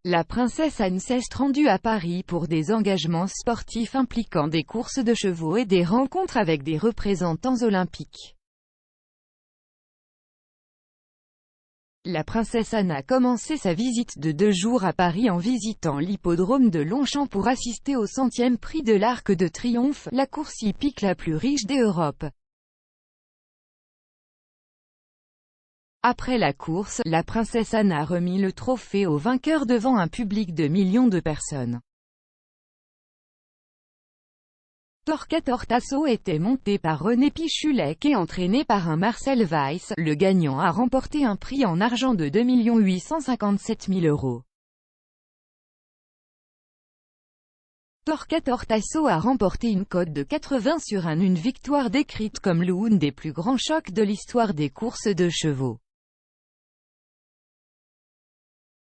La princesse Anne s'est rendue à Paris pour des engagements sportifs impliquant des courses de chevaux et des rencontres avec des représentants olympiques. La princesse Anne a commencé sa visite de 2 jours à Paris en visitant l'hippodrome de Longchamp pour assister au 100e prix de l'Arc de Triomphe, la course hippique la plus riche d'Europe. Après la course, la princesse Anne a remis le trophée au vainqueur devant un public de millions de personnes. Torquator Tasso était monté par René Pichulek et entraîné par un Marcel Weiss. Le gagnant a remporté un prix en argent de 2 857 000 €. Torquator Tasso a remporté une cote de 80 sur 1, une victoire décrite comme l'une des plus grands chocs de l'histoire des courses de chevaux.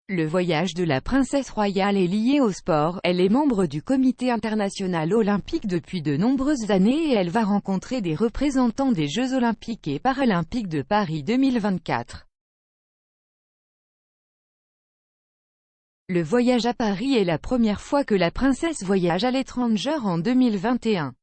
Le voyage de la princesse royale est lié au sport, elle est membre du Comité international olympique depuis de nombreuses années et elle va rencontrer des représentants des Jeux olympiques et paralympiques de Paris 2024. Le voyage à Paris est la première fois que la princesse voyage à l'étranger en 2021.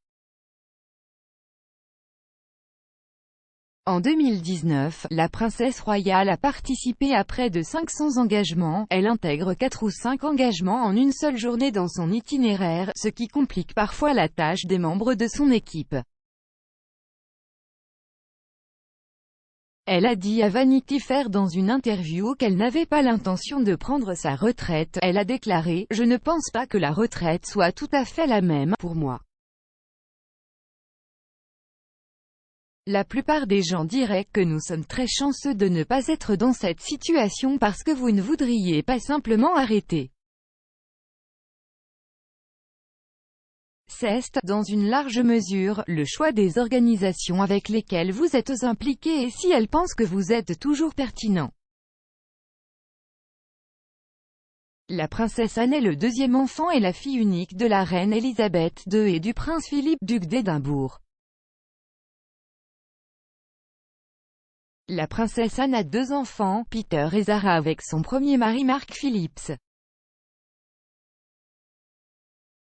En 2019, la princesse royale a participé à près de 500 engagements, elle intègre 4 ou 5 engagements en une seule journée dans son itinéraire, ce qui complique parfois la tâche des membres de son équipe. Elle a dit à Vanity Fair dans une interview qu'elle n'avait pas l'intention de prendre sa retraite. Elle a déclaré « Je ne pense pas que la retraite soit tout à fait la même pour moi. La plupart des gens diraient que nous sommes très chanceux de ne pas être dans cette situation parce que vous ne voudriez pas simplement arrêter. C'est, dans une large mesure, le choix des organisations avec lesquelles vous êtes impliqués et si elles pensent que vous êtes toujours pertinent. » La princesse Anne est le 2e enfant et la fille unique de la reine Elisabeth II et du prince Philippe, duc d'Édimbourg. La princesse Anne a 2 enfants, Peter et Zara avec son premier mari Mark Phillips.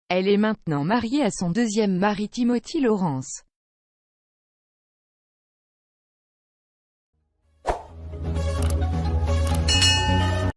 Elle est maintenant mariée à son 2e mari Timothy Lawrence.